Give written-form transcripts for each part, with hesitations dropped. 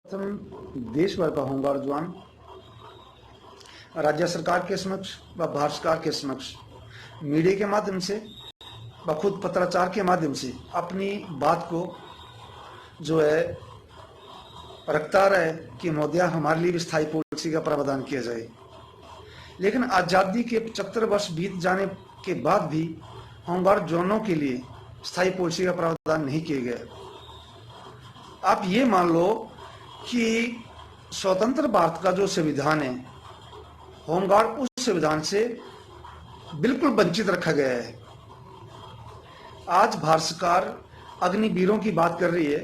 देश भर का होमगार्ड जवान राज्य सरकार के समक्ष व भारत सरकार के समक्ष मीडिया के माध्यम से व खुद पत्राचार के माध्यम से अपनी बात को जो है रखता रहे कि मोदी हमारे लिए भी स्थायी पॉलिसी का प्रावधान किया जाए। लेकिन आज़ादी के 75 वर्ष बीत जाने के बाद भी होमगार्ड जवानों के लिए स्थायी पॉलिसी का प्रावधान नहीं किया गया। आप ये मान लो कि स्वतंत्र भारत का जो संविधान है, होमगार्ड उस संविधान से बिल्कुल वंचित रखा गया है। आज भारत सरकार अग्निवीरों की बात कर रही है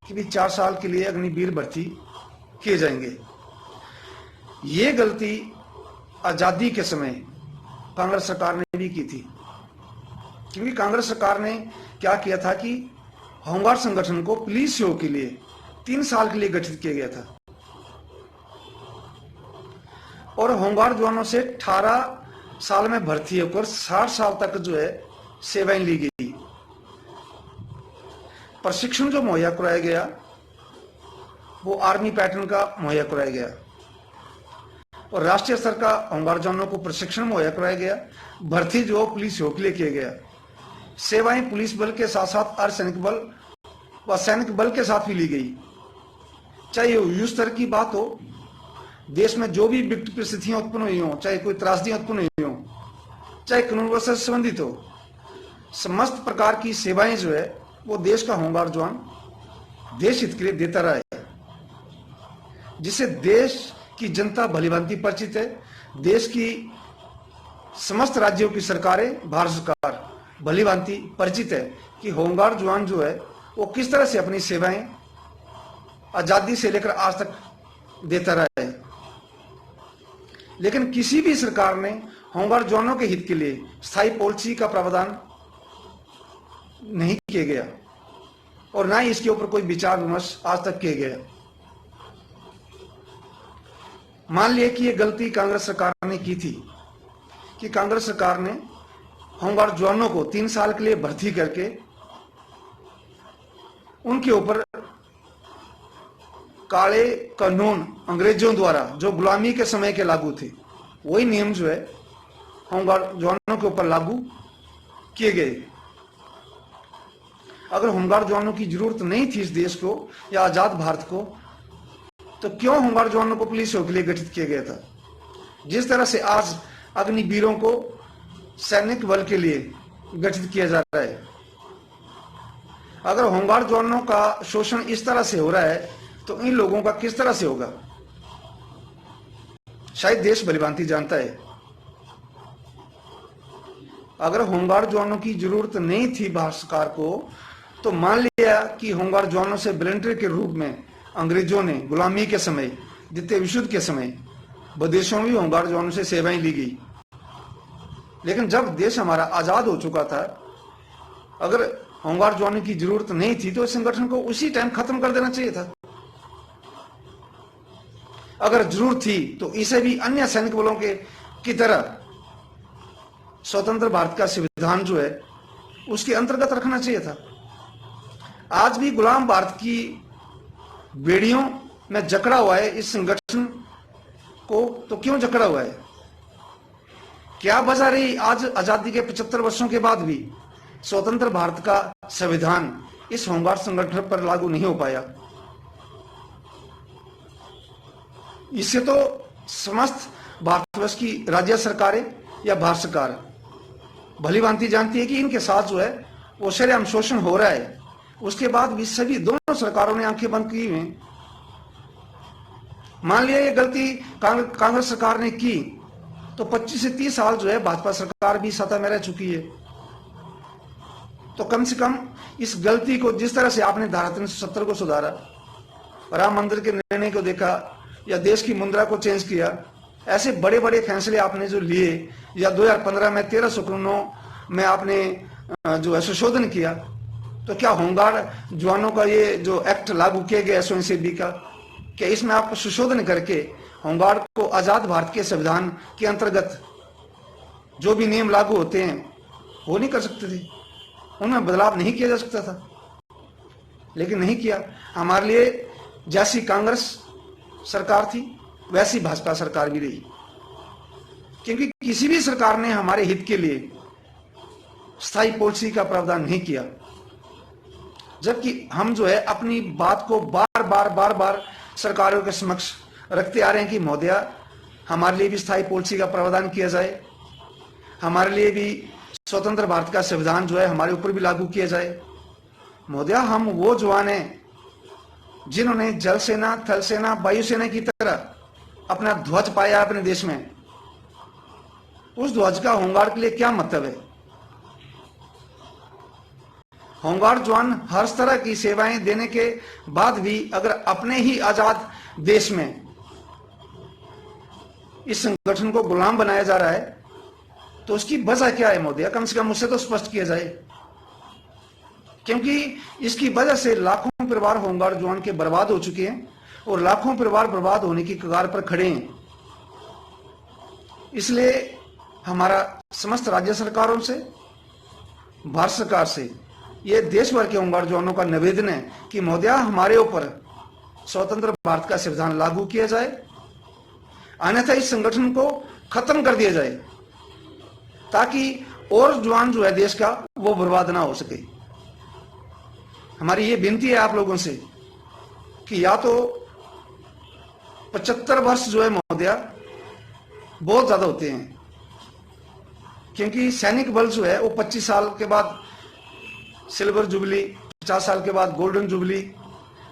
कि भी 4 साल के लिए अग्निवीर भर्ती किए जाएंगे। ये गलती आजादी के समय कांग्रेस सरकार ने भी की थी, क्योंकि कांग्रेस सरकार ने क्या किया था कि होमगार्ड संगठन को पुलिस सेवा के लिए 3 साल के लिए गठित किया गया था और होमगार्ड जवानों से 18 साल में भर्ती होकर 60 साल तक जो है सेवाएं ली गई। प्रशिक्षण जो मुहैया कराया गया वो आर्मी पैटर्न का मुहैया कराया गया और राष्ट्रीय स्तर का होमगार्ड जवानों को प्रशिक्षण मुहैया कराया गया। भर्ती जो पुलिस सेवा के लिए किया गया। सेवाएं पुलिस बल के साथ साथ अर्धसैनिक बल व सैनिक बल के साथ भी ली गई। चाहे युद्ध स्तर की बात हो, देश में जो भी विकट परिस्थितियां उत्पन्न हुई हो, चाहे कोई त्रासदियां उत्पन्न हुई हो, चाहे कानून व्यवस्था से संबंधित हो, समस्त प्रकार की सेवाएं जो है वो देश का होमगार्ड जवान देश हित के लिए देता रहा है, जिससे देश की जनता भलीभांति परिचित है। देश की समस्त राज्यों की सरकारें, भारत सरकार भलीभांति परिचित है कि होमगार्ड जवान जो है वो किस तरह से अपनी सेवाएं आजादी से लेकर आज तक देता रहा है। लेकिन किसी भी सरकार ने होमगार्ड जवानों के हित के लिए स्थायी पॉलिसी का प्रावधान नहीं किया गया और ना ही इसके ऊपर कोई विचार विमर्श आज तक किया गया। मान लिया कि यह गलती कांग्रेस सरकार ने की थी कि कांग्रेस सरकार ने होमगार्ड जवानों को 3 साल के लिए भर्ती करके उनके ऊपर काले कानून अंग्रेजों द्वारा जो गुलामी के समय के लागू थे वही नियम जो है होमगार्ड जवानों के ऊपर लागू किए गए। अगर होमगार्ड जवानों की जरूरत नहीं थी इस देश को या आजाद भारत को, तो क्यों होमगार्ड जवानों को पुलिस सेवा के लिए गठित किया गया था? जिस तरह से आज अग्निवीरों को सैनिक बल के लिए गठित किया जा रहा है, अगर होमगार्ड जवानों का शोषण इस तरह से हो रहा है तो इन लोगों का किस तरह से होगा? शायद देश भलीभांति जानता है। अगर होमगार्ड जवानों की जरूरत नहीं थी भारत सरकार को, तो मान लिया कि होमगार्ड जवानों से वॉलंटियर के रूप में अंग्रेजों ने गुलामी के समय, द्वितीय विश्व युद्ध के समय विदेशों में भी होमगार्ड जवानों से सेवाएं ली गई। लेकिन जब देश हमारा आजाद हो चुका था, अगर होमगार्ड जवानों की जरूरत नहीं थी तो इस संगठन को उसी टाइम खत्म कर देना चाहिए था। अगर जरूरत थी तो इसे भी अन्य सैनिक बलों के की तरह स्वतंत्र भारत का संविधान जो है उसके अंतर्गत रखना चाहिए था। आज भी गुलाम भारत की बेड़ियों में जकड़ा हुआ है इस संगठन को, तो क्यों जकड़ा हुआ है? क्या वजह रही आज आजादी के 75 वर्षों के बाद भी स्वतंत्र भारत का संविधान इस होमगार्ड संगठन पर लागू नहीं हो पाया? इससे तो समस्त भारतवर्ष की राज्य सरकारें या भारत सरकार भलीभांति जानती है कि इनके साथ जो है वो शरेआम शोषण हो रहा है। उसके बाद भी सभी दोनों सरकारों ने आंखें बंद की हुई। मान लिया ये गलती कांग्रेस सरकार ने की तो 25 से 30 साल जो है भाजपा सरकार भी सत्ता में रह चुकी है। तो कम से कम इस गलती को, जिस तरह से आपने धारा 370 को सुधारा, राम मंदिर के निर्णय को देखा या देश की मुद्रा को चेंज किया, ऐसे बड़े बड़े फैसले आपने जो लिए, या 2015 में 1300 कानूनों में आपने जो है संशोधन किया, तो क्या होमगार्ड जवानों का ये जो एक्ट लागू किया गया स्वयंसेवी का, क्या इसमें आप संशोधन करके होमगार्ड को आजाद भारत के संविधान के अंतर्गत जो भी नियम लागू होते हैं वो नहीं कर सकते थे? उनमें बदलाव नहीं किया जा सकता था? लेकिन नहीं किया। हमारे लिए जैसी कांग्रेस सरकार थी वैसी भाजपा सरकार भी रही, क्योंकि किसी भी सरकार ने हमारे हित के लिए स्थायी पॉलिसी का प्रावधान नहीं किया, जबकि हम जो है अपनी बात को बार बार सरकारों के समक्ष रखते आ रहे हैं कि महोदया हमारे लिए भी स्थायी पॉलिसी का प्रावधान किया जाए, हमारे लिए भी स्वतंत्र भारत का संविधान जो है हमारे ऊपर भी लागू किया जाए। महोदया हम वो जवान हैं जिन्होंने जल सेना, थल सेना, वायुसेना की तरह अपना ध्वज पाया अपने देश में। उस ध्वज का होमगार्ड के लिए क्या मतलब है? होमगार्ड जवान हर तरह की सेवाएं देने के बाद भी अगर अपने ही आजाद देश में इस संगठन को गुलाम बनाया जा रहा है तो उसकी वजह क्या है महोदया? कम से कम उससे तो स्पष्ट किया जाए, क्योंकि इसकी वजह से लाखों परिवार होमगार्ड जवान के बर्बाद हो चुके हैं और लाखों परिवार बर्बाद होने की कगार पर खड़े हैं। इसलिए हमारा समस्त राज्य सरकारों से, भारत सरकार से, यह देश भर के होमगार्ड जवानों का निवेदन है कि महोदया हमारे ऊपर स्वतंत्र भारत का संविधान लागू किया जाए, अन्यथा इस संगठन को खत्म कर दिया जाए, ताकि और जवान जो है देश का वो बर्बाद ना हो सके। हमारी ये विनती है आप लोगों से कि या तो 75 वर्ष जो है महोदया बहुत ज्यादा होते हैं, क्योंकि सैनिक बल जो है वो 25 साल के बाद सिल्वर जुबली, 50 साल के बाद गोल्डन जुबली,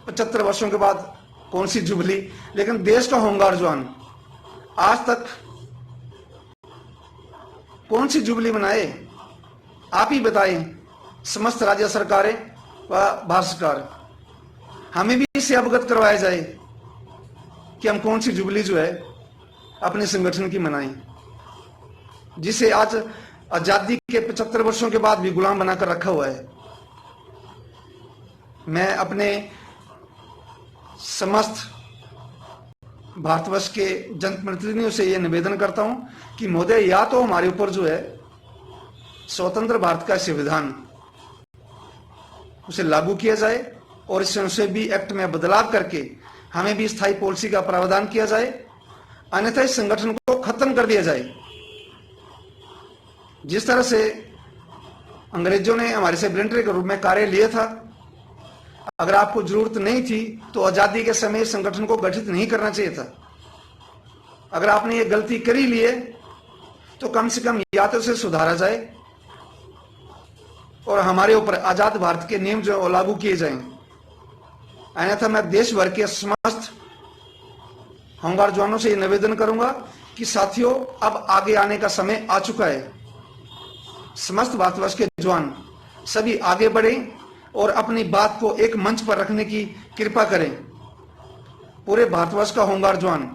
75 वर्षों के बाद कौन सी जुबली, लेकिन देश का होमगार्ड जवान आज तक कौन सी जुबली मनाए? आप ही बताएं, समस्त राज्य सरकारें व भारत सरकार, हमें भी इससे अवगत करवाया जाए कि हम कौन सी जुबली जो है अपने संगठन की मनाएं, जिसे आज आजादी के 75 वर्षों के बाद भी गुलाम बनाकर रखा हुआ है। मैं अपने समस्त भारतवर्ष के जनप्रतिनिधियों से यह निवेदन करता हूं कि महोदय या तो हमारे ऊपर जो है स्वतंत्र भारत का संविधान उसे लागू किया जाए और इससे भी एक्ट में बदलाव करके हमें भी स्थायी पॉलिसी का प्रावधान किया जाए, अन्यथा इस संगठन को खत्म कर दिया जाए। जिस तरह से अंग्रेजों ने हमारे से वॉलंटियर के रूप में कार्य लिया था, अगर आपको जरूरत नहीं थी तो आजादी के समय इस संगठन को गठित नहीं करना चाहिए था। अगर आपने ये गलती करी ली है तो कम से कम या तो उसे सुधारा जाए और हमारे ऊपर आजाद भारत के नियम जो लागू किए जाएं, अन्यथा मैं देश भर के समस्त होमगार्ड जवानों से ये निवेदन करूंगा कि साथियों अब आगे आने का समय आ चुका है। समस्त भारतवर्ष के जवान सभी आगे बढ़ें और अपनी बात को एक मंच पर रखने की कृपा करें। पूरे भारतवर्ष का होमगार्ड जवान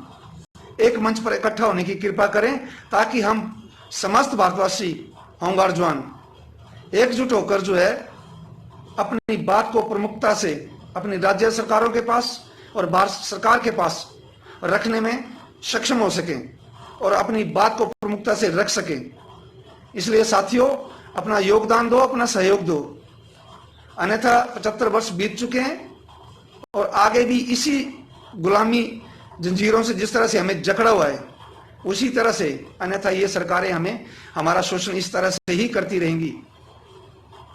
एक मंच पर इकट्ठा होने की कृपा करें, ताकि हम समस्त भारतवासी होमगार्ड जवान एकजुट होकर जो है अपनी बात को प्रमुखता से अपनी राज्य सरकारों के पास और भारत सरकार के पास रखने में सक्षम हो सकें और अपनी बात को प्रमुखता से रख सकें। इसलिए साथियों अपना योगदान दो, अपना सहयोग दो, अन्यथा 75 वर्ष बीत चुके हैं और आगे भी इसी गुलामी जंजीरों से जिस तरह से हमें जकड़ा हुआ है उसी तरह से, अन्यथा ये सरकारें हमें हमारा शोषण इस तरह से ही करती रहेंगी,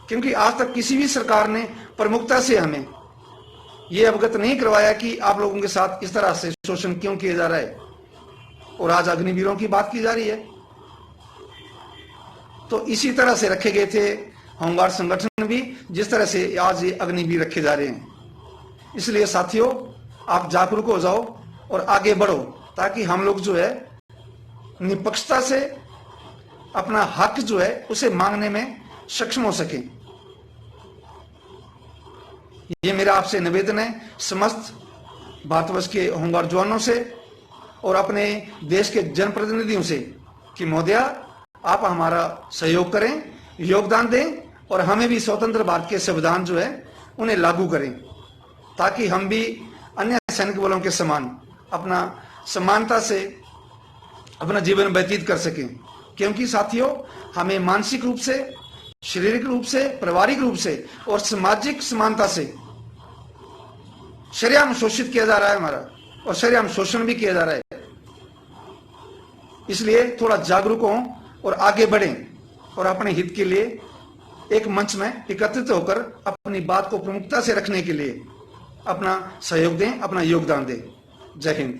क्योंकि आज तक किसी भी सरकार ने प्रमुखता से हमें यह अवगत नहीं करवाया कि आप लोगों के साथ इस तरह से शोषण क्यों किया जा रहा है। और आज अग्निवीरों की बात की जा रही है, तो इसी तरह से रखे गए थे होमगार्ड संगठन भी जिस तरह से आज ये अग्निवीर रखे जा रहे हैं। इसलिए साथियों आप जागरूक हो जाओ और आगे बढ़ो, ताकि हम लोग जो है निष्पक्षता से अपना हक जो है उसे मांगने में सक्षम हो सके। ये मेरा आपसे निवेदन है समस्त भारतवर्ष के होमगार्ड जवानों से और अपने देश के जनप्रतिनिधियों से कि महोदया आप हमारा सहयोग करें, योगदान दें और हमें भी स्वतंत्र भारत के संविधान जो है उन्हें लागू करें, ताकि हम भी अन्य सैनिक बलों के समान अपना समानता से अपना जीवन व्यतीत कर सकें। क्योंकि साथियों हमें मानसिक रूप से, शारीरिक रूप से, पारिवारिक रूप से और सामाजिक समानता से शरेआम शोषित किया जा रहा है हमारा, और शरेआम शोषण भी किया जा रहा है। इसलिए थोड़ा जागरूक हों और आगे बढ़ें और अपने हित के लिए एक मंच में एकत्रित होकर अपनी बात को प्रमुखता से रखने के लिए अपना सहयोग दें, अपना योगदान दें। जय हिंद।